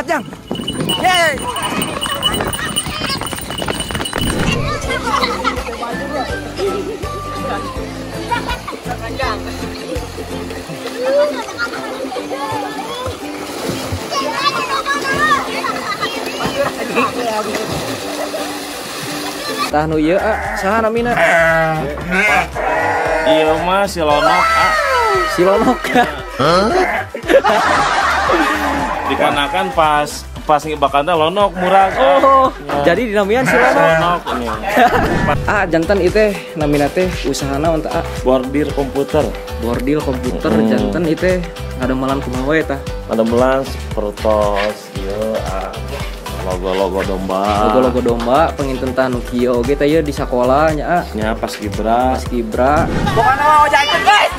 Jang. Yeay. Tah nu ieu saha namina? Iya mah si Lonok Si Lonok. dikarenakan pas ngibakan teh Lonok murah. Oh, jadi dinamian si Lonok. Lonok ini. Jantan itu namina teh usahana untuk Bordir komputer. bordil komputer jantan itu ngademelan kumaha we tah? Ngademelan pertos ieu logo-logo domba. Logo-logo domba penginten nu kieu oge teh di sakola nya Nya pas Gibra. Bukan mau jajan guys.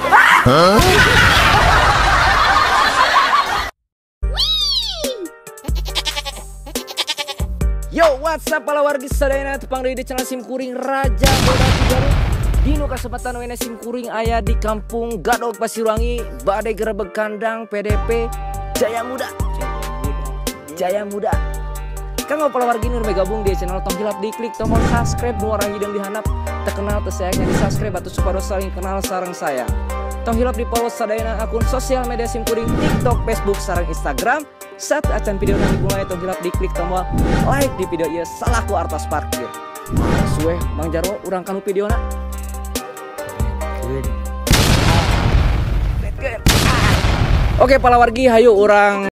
Yo, what's up para wargi sadayana tepang deui di channel Simkuring Raja Boda Cigaruk. Dino kasempatan wena Simkuring aya di Kampung Gadog Pasiruangi, badai gerebek kandang PDP Jaya Muda. Kanggo para wargi nu gabung di channel tong hilap diklik tombol subscribe nu orang hidung dihanap terkenal tersayangnya di subscribe atau supaya saling kenal sareng saya. Tong hilap di follow sadayana akun sosial media Simkuring TikTok, Facebook, sareng Instagram. Saat acan video nanti mulai tong hilap diklik tombol like di video ieu salaku artos parkir. Suwe Mang Jarwo urang kanu videona. Oke, para wargi hayu urang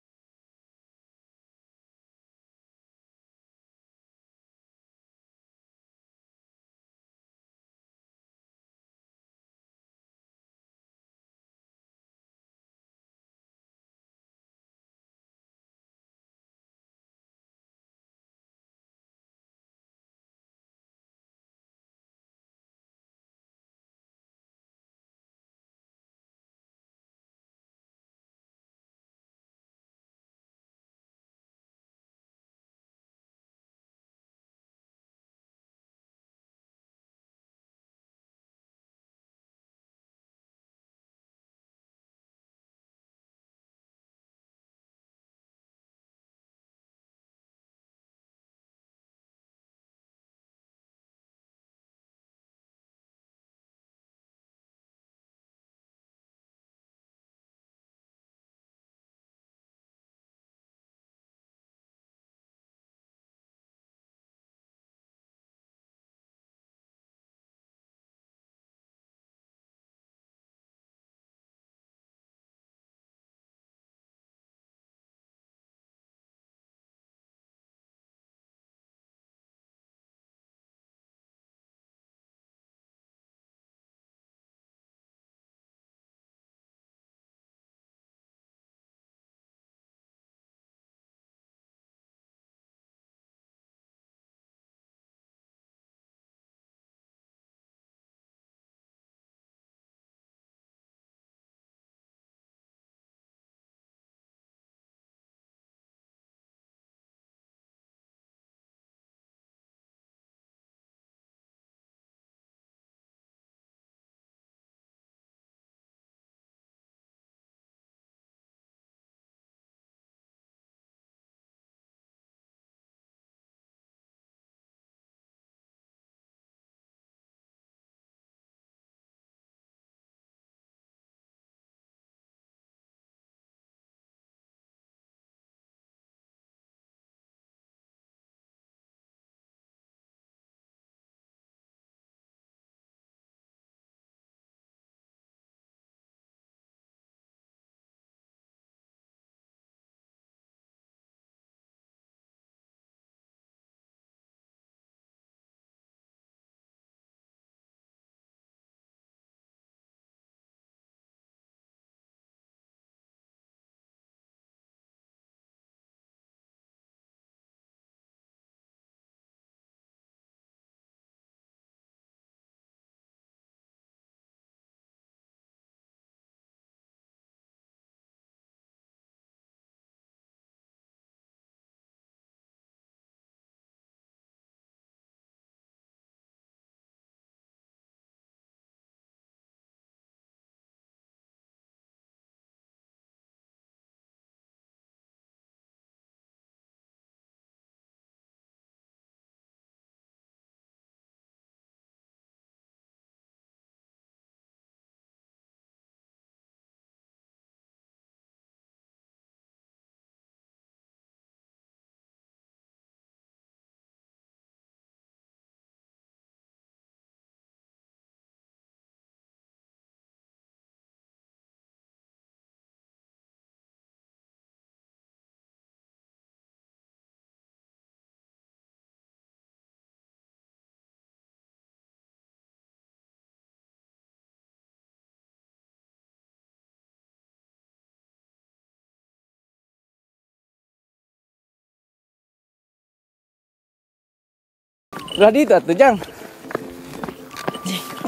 Udah di itu atuh, Jang.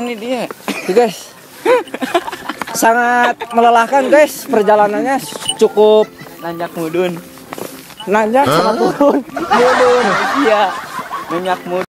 Ini dia. Tuh, guys. Sangat melelahkan, guys. Perjalanannya cukup Nanjak mudun. nanjak sama turun. Mudun. Iya. Nanjak mudun.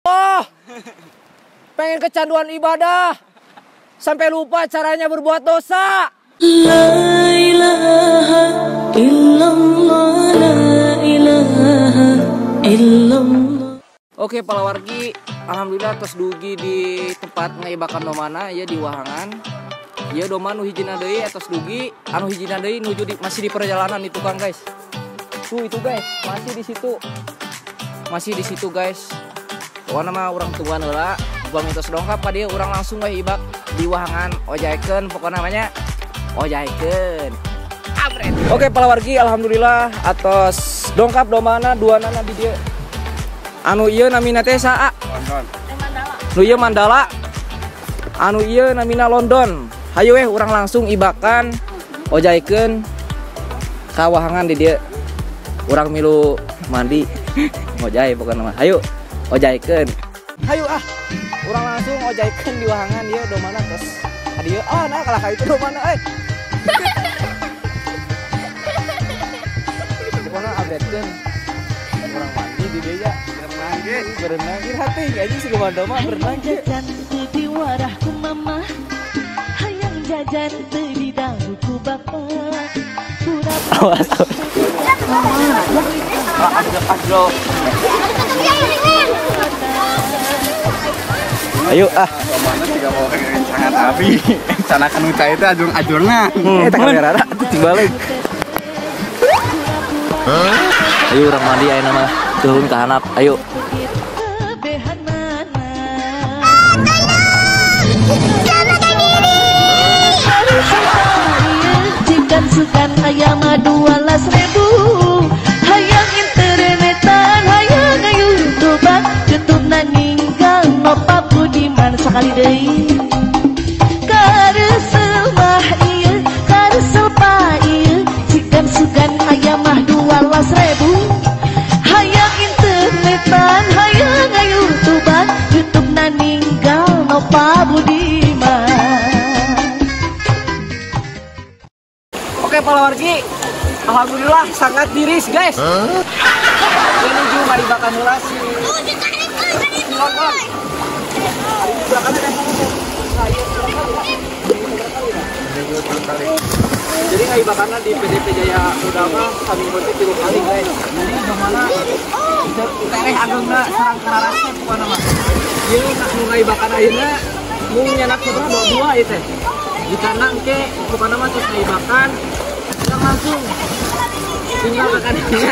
Oh, pengen kecanduan ibadah sampai lupa caranya berbuat dosa. La ilaha illallah, la ilaha illallah. Oke, palawargi, alhamdulillah tos dugi di tempat ngaibakan domana ya di Wahangan. Ya doma nu hijina deui atos dugi, anu hijina deui nuju masih di perjalanan itu kan guys. Tuh itu guys, masih di situ guys. Pokoknya mah orang tua heula, gua minta sedongkap ka dieu urang langsung we ibak di Wahangan ojaikeun pokoknya namanya ojaikeun. Abret. Oke, palawargi, alhamdulillah atas dongkap domana duanana di dieu. Anu ieu namina teh saa? London. Nu ieu Mandala. Anu ieu namina London. Hayu weh urang langsung ibakan ojaikeun ka Wahangan di dieu. Urang milu mandi ngojay pokoknya mah. Hayu ojaikeun. Hayu urang langsung ojaikeun di Wahangan dia domana tos. Adieu nah kalah ka itu domana Pokona updatekeun. Urang mandi di dieu ya. Berenang ge hati anjing si Komando mah berenang ge. Jajan teu di warahku mama, hayang jajan teu di dahuku bapa. Awas. Ayo Mana juga mau sangat api. Sana kan ucai itu ajurna. Eta kamera atuh tibalik. Ayo urang mandi ayeuna mah turun ka handap. Ayo. Kebehan mana? Jikan sukan ayam 12.000, hayang internetan, hayang YouTubean, YouTube ninggal nopa budiman sekali deui. Karesel mah ieu, karesel palawargi, alhamdulillah sangat tiris guys. Ini juga dibakan heula si London. Jadi nggak ibakannya di PDP Jaya Muda mah kami mesti 3 kali guys. Jadi kemana tereh agengna sareng kararasnya pokoknya mah. Ieu nggak ibakan ayeuna mung nyanak seberapa 2 ieu teh. Di kanan ke pokoknya mah terus ngaibakan langsung tinggal ke kanannya.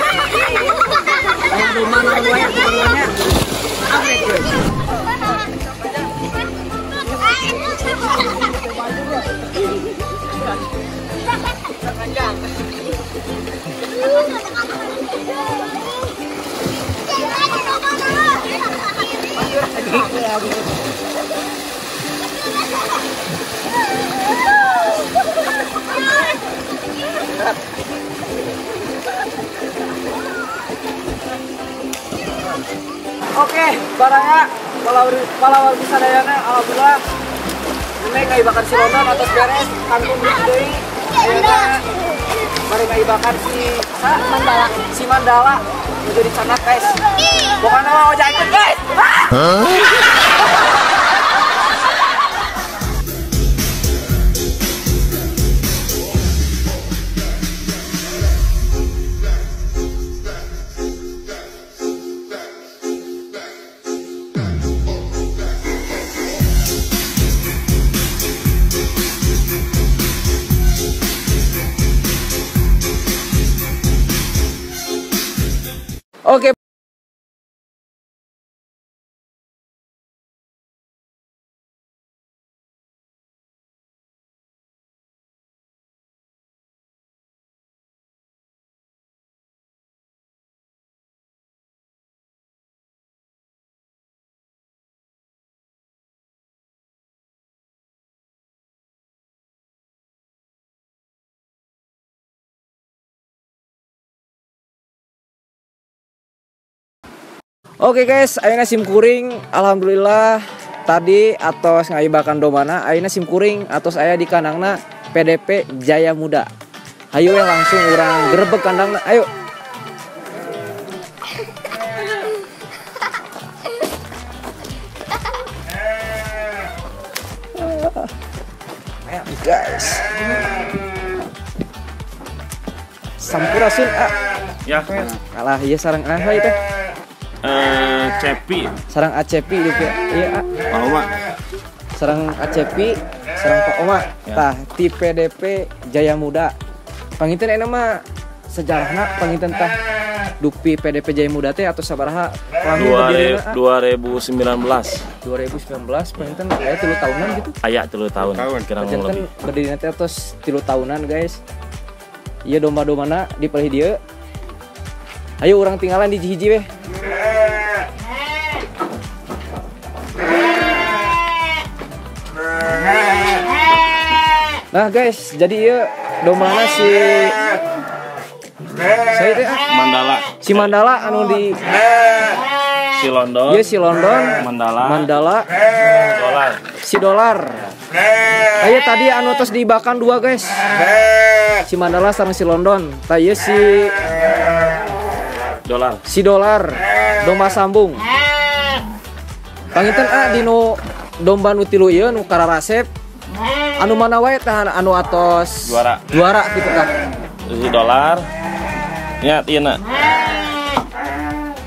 Aya domba nang wae keperluannya. Update guys. Oke, barangnya palawar bisa dayana alhamdulillah. Ini ngaibakan si London atas beres, kangkung deui. Ayeuna bari ngaibakan si Mandala menjadi sanak guys. Bukan nama ojek ikut guys. Oke. Oke guys, ayeuna simkuring alhamdulillah tadi atos ngaibakan domana, ayeuna simkuring atos aya di kandangna PDP Jaya Muda. Ayo yang langsung urang grebeg kandangna, ayo. Ayo guys. Sampurasun Ya, kalah ieu sareng itu. Cepi. Sarang Acepi juga. Iya. Pak Oma. Sarang Acepi, sarang Pak Oma. Ya. Tah ti PDP Jaya Muda. Panginten enak mah sejarahna panginten tah dupi PDP Jaya Muda teh atau sabaraha kami berdiri 2019. 2019 panginten aya 3 tahunan gitu. Aya 3 tahun. Kira Panginten lebih. berdiri teh atos 3 tahunan guys. Ieu domba-dombana dipilih dieu. Ayo orang tinggalan di hiji weh. Nah guys, jadi ya domana si saya teh Mandala. si Mandala anu di Si London. Iya si London, Mandala. Dolar. si Dolar. Ayo tadi anu tos diibakan 2 guys. Si Mandala sareng si London. Tah ieu Dolar. si Dolar domba sambung. Panginten dino domba nu tilu ieu nu kararasep. Anu mana wae tah anu atos juara gitu kan. Si Dolar. Ya, ieu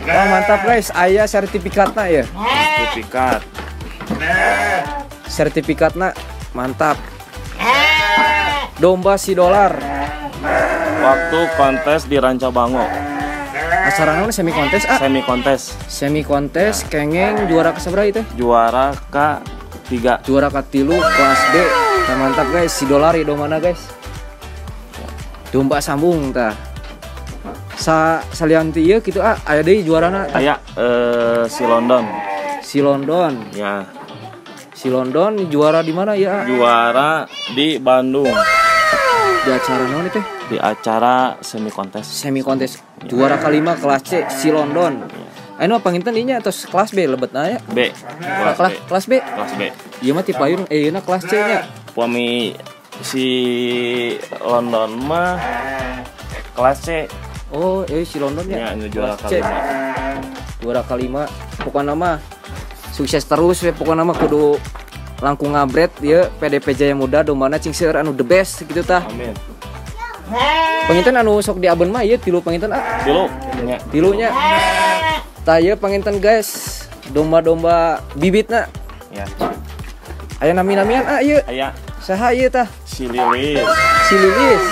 Wah mantap guys, aya sertifikatna ya. sertifikat. Sertifikatna mantap. Domba si Dolar. Waktu kontes di Rancabango. Acarana semi kontes Semi kontes. Semi kontes kengeng juara ke sabaraha itu? Juara K3. Juara ke-3 kelas B. Nah, mantap guys, si Dolar ieu domana guys. Domba sambung tah. Salianti ieu kitu aya deui juarana. Aya si London. Si London. Ya. Si London juara di mana ya? Juara di Bandung. Di acara naon itu? Di acara semi kontes. Semi kontes. Juara ke-5 kelas C si London. Anu panginten ieu nya atos kelas B lebetna ya? B. Kelas B. Kelas B. Ieu mah ti payung ieu na kelas C nya. Pami Si London mah kelas C. Oh, si London ya. Ya, ini juara Kelas C. kelima. Juara kelima. Pokoknya mah sukses terus we, pokoknya mah kudu langkung ngabret ya PDP Jaya Muda domana cing seueur anu the best gitu tah. Amin. Panginten anu sok di Aben mah ieu tilu panginten Dulu nya. tilunya. Tah ieu panginten guys, domba-domba bibitna. Ya. Aya nami-namian ieu. Aya Saha ieu tah? si Lilis, Si Lilis.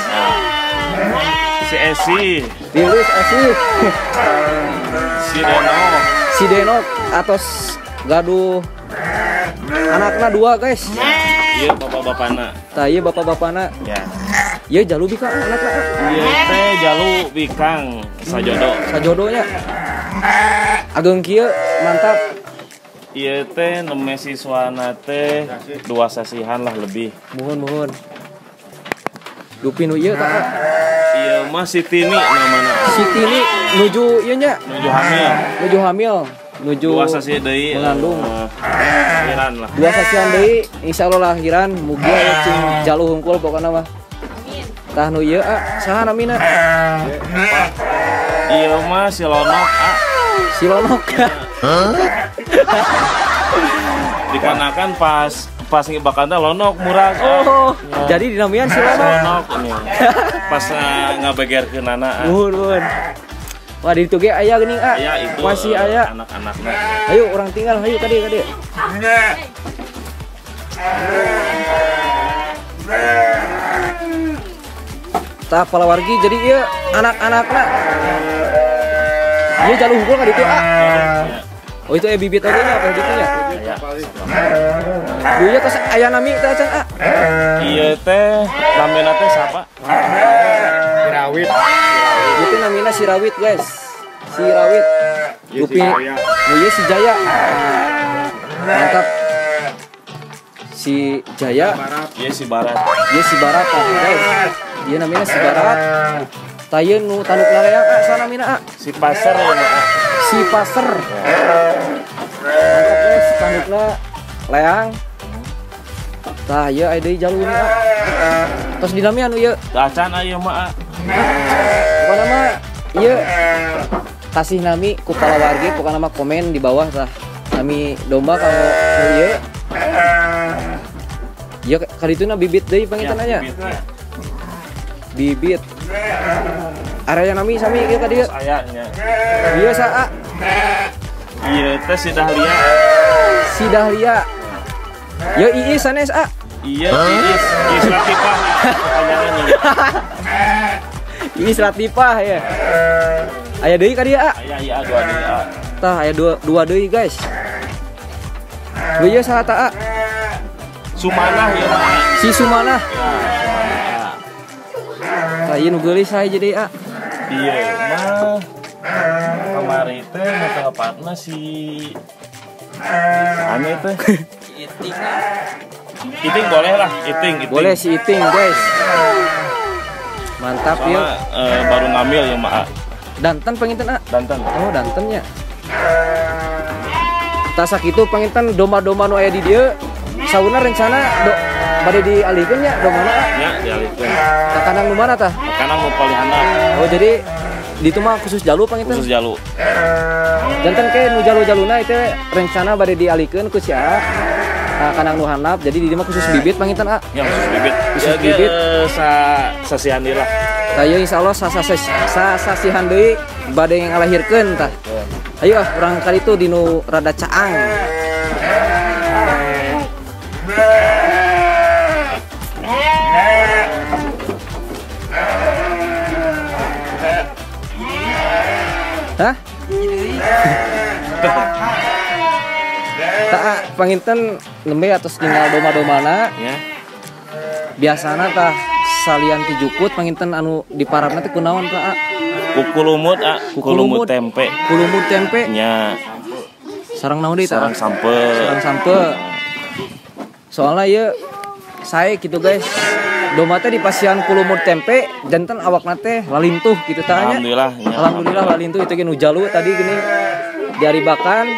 si Esi, Lilis asik. si Deno. Si Denok atau gaduh anakna dua guys. Iya bapak-bapakna. Tah ieu bapak-bapakna. Ya. Ieu jalu bika anakna. Ieu teh jalu bikang sajodo. Sajodonya. Ageng kieu mantap. Ieu teh neme siswana teh 2 sasihan lah lebih. Muhun. Dupi nu ieu tah. Ieu mah si Tini namana. Si Tini nuju ieu nya, Nuju hamil. nuju hamil, nuju 2 sasi deui mengandung. lahiran lah. 2 sasian deui insyaallah lahiran mugia ya cing jalu hungkul pokona mah. Tah nu ieu saha namina? Ieu mah si Lonok Si Lonok. dikarenakan pas ngibakanda Lonok murah. Oh, jadi dinamian si Lonok. Lonok ini. Pas ngabegerkeun anak. Muhun. Wah, di ditu ge aya geuning Ya itu masih aya. anak-anakna. Ayo orang tinggal, ayo kade. Tah palawargi jadi ieu anak-anakna. Ieu jalu hungkul ka ditu Ya. Oh itu bibit oge nya apa ditu nya? Aya. Dunya tos aya nami teh can Ieu teh namina teh sapa? Rawit. Ieu teh namina si Rawit guys. Si Rawit. Dupi. Nu ieu si Jaya. Mantap. Si Jaya, Ieu si Barat. ieu si Barat guys. Ieu namina si Barat. Tah ieu nu tanduk lareang saha namina Si Pasar ya mah. Si Pasar. Mantap guys, tandukna leang. Tah ieu aya deui jaluna tos dinami anu ieu. Acan aya mah. Pokona mah ieu kasih nami ku palawargi pokona mah komen di bawah tah. Nami domba kalau ieu. Ieu kadituna bibit deui pangitan aya. Bibit. Area nami sami ieu ka dieu. Aya nya. Ieu saha? Ieu teh si Dahlia. Si Dahlia. Ieu Iis sanes Iya, Iis Latifah. Panjangan nih. Iis Latifah ya. Aya deui ka dieu Aya dua deui. Tah aya dua deui guys. Ieu saha ta Sumanah ya mah. Si Sumanah. Ya, Tah ieu nu geulis saha jadi Iya mah. Kamari teh nu tepatna si ane teh. Iting boleh lah, iting. Boleh si Iting guys. Mantap Sama, ya. baru ngambil ya mak. Danten panginten Danten. Oh dantennya. Tah sakitu panginten domba-domba nu aya di dieu sauna rencana bade dialihkeun nya domana Ya, dialihkeun. ka kandang nu mana tah? Karena mau palihandap Oh jadi ditu mah khusus jalu panginten. khusus jalu. Janten ke nu jalu-jaluna itu rencana bade dialihkeun ku sia kandang nu handap jadi di dieu mah khusus bibit panginten Ya khusus bibit. Khusus Ya, bibit. sasihan deui lah. Tah ieu insyaallah sasihan deui bade ngalahirkeun tah. Ayo urang kali itu dinu rada caang. Hah? Tak panginten lembe atos tinggal domba-domana Ya. biasana tah salian ti jukut panginten anu di parabna teh kunaon tah Kukulumut Kukulumut. kulumut tempe. kulumut tempe Nya sareng naon deui tah sarang sampe. sareng sampe soalnya ieu sae gitu guys domba teh dipasihan kulumut tempe janten awakna teh lalintuh gitu tah nya. Alhamdulillah. Ya. Alhamdulillah lalintuh itu ge nu jalu tadi gini diaribakan.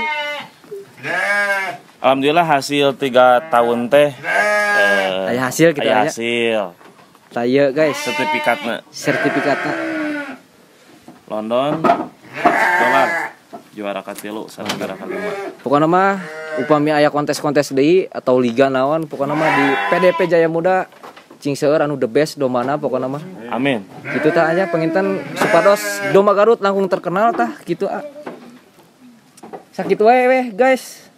Alhamdulillah hasil 3 tahun teh aya hasil kita aya aya. hasil. Taya guys, Sertifikatna London dolar juara katilu sareng juara kalima. pokokna mah upami aya kontes-kontes deui atau liga naon pokokna mah di PDP Jaya Muda cing seueur anu the best dombana pokokna mah. Amin. Gitu tah anya penginten supados domba Garut langkung terkenal tah gitu sakitu wae weh guys.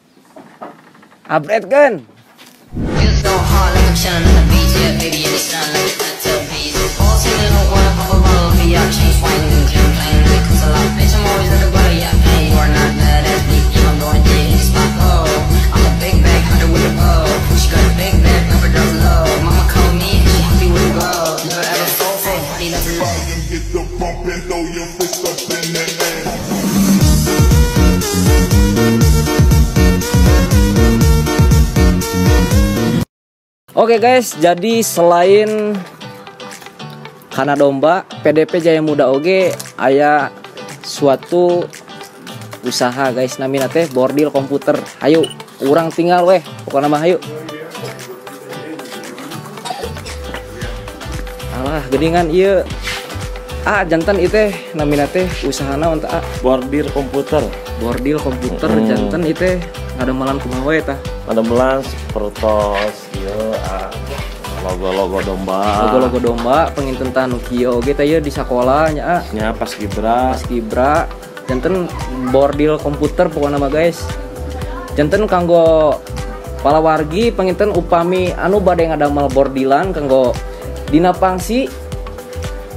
Abretkeun. Feels so hard like I'm chilling on the beach, yeah, baby, in the sun, like a cocktail piece. All singing on one, pop a bottle of y'all, chain swinging and campaign, like cause a lot, bitch, I'm always at the bar, yeah, hey, you are not bad ass beat, yeah, I'm going dig in the spot, oh, I'm a big bag hunter with a bow, she got a big bag, number down low, mama called me, she happy with a glow, never ever fall for, honey, never let. Get the bump and throw your fist up in the air. Oke guys, jadi selain kana domba PDP Jaya Muda oge aya suatu usaha guys namina teh bordil komputer. Hayu urang tinggal weh pokokna mah hayu. Alah geningan ieu janten ieu teh namina teh usahana untuk Bordil komputer. bordil komputer janten ieu teh ngademalan kumaha we tah. Ngademalan pertos ieu logo-logo domba. Logo-logo domba penginten tanu kieu oge teh ieu di sakola nya Nya pas Gibra. Kibra janten bordil komputer pokoknya mah guys. Janten kanggo palawargi penginten upami anu bade ngadamel bordilan kanggo dina pangsi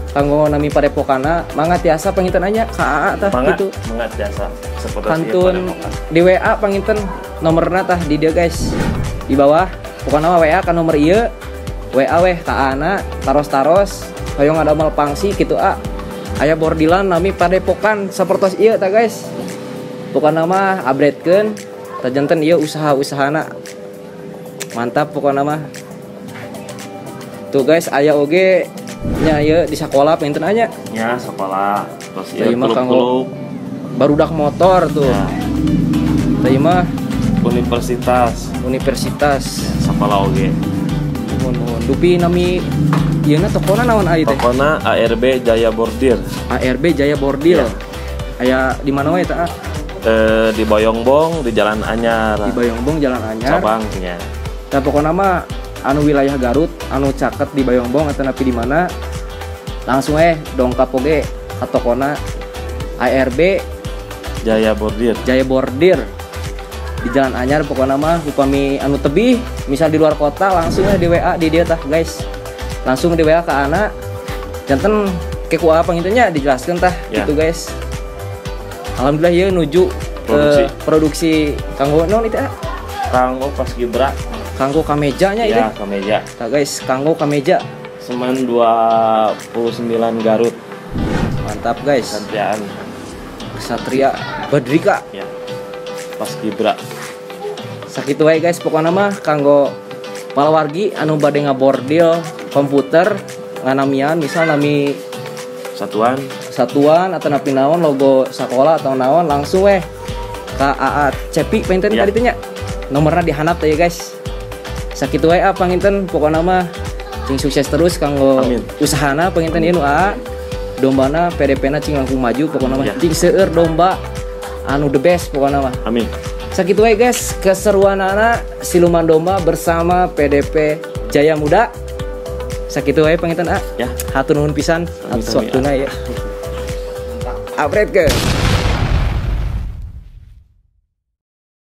kanggo nami padepokana mangga tiasa penginten anya ka tah gitu. Mangga tiasa. Seperti Kantun di WA penginten nomorna tah di dia guys. Di bawah pokoknya mah WA kan nomor ieu. WA weh ka ana taros-taros hoyong ngadamel pangsi gitu aya bordilan nami padepokan sapertos ieu tah guys. Pokokna mah abretkeun tah janten ieu usaha-usahana. Mantap pokokna mah. Tuh guys aya oge nya ieu di sakola pinten anya. Ya sekolah terus Tah ieu ieu mah kanggo klub-klub. barudak motor tuh. Ya, Tah ieu mah universitas sekolah oge. Nuhun. Dupi nami ieu na tokona naon ai teh? Pokona ARB Jaya Bordil. ARB Jaya Bordil. Aya di mana wae tah? Di Boyongbong di Jalan Anyar. Di Bayongbong Jalan Anyar. Cabangnya. Tah pokona mah anu wilayah Garut, anu caket di Bayongbong atau napi di mana? Langsung dongkap oge ka tokona ARB Jaya Bordil. Jaya Bordil. Di Jalan Anyar pokoknya mah upami anu tebih misal di luar kota langsung di WA di dia tah guys. Langsung di WA ke anak janten ke kuah pangitnya dijelaskan tah Ya. gitu guys. Alhamdulillah ya nuju produksi kanggo non itu Kanggo pas Gibra. kanggo kamejanya itu Ya, kemeja. tah guys kanggo kameja Semen 29 Garut. mantap guys. Santiaan. Satria Badrika Ya. Pas Gibra. sakitu wae guys pokoknya mah kanggo palawargi anu bade ngabordil komputer nganamian misal nami satuan atau napi naon logo sekolah atau naon langsung ka AA Cepi penten Ya. tadi tanya nomornya dihanap teh ya guys sakitu wae panginten pokoknya mah cing sukses terus kanggo Amin. usahana panginten ieu nu AA dombana PDP-na cing langkung maju pokoknya mah Ya. cing seueur domba anu the best pokoknya mah. Amin. Sakitu wae guys, keseruan anak siluman domba bersama PDP Jaya Muda. Sakitu wae pangitan Ya. Hatur nuhun pisan atas Sami-sami, waktuna ya. Apret ke.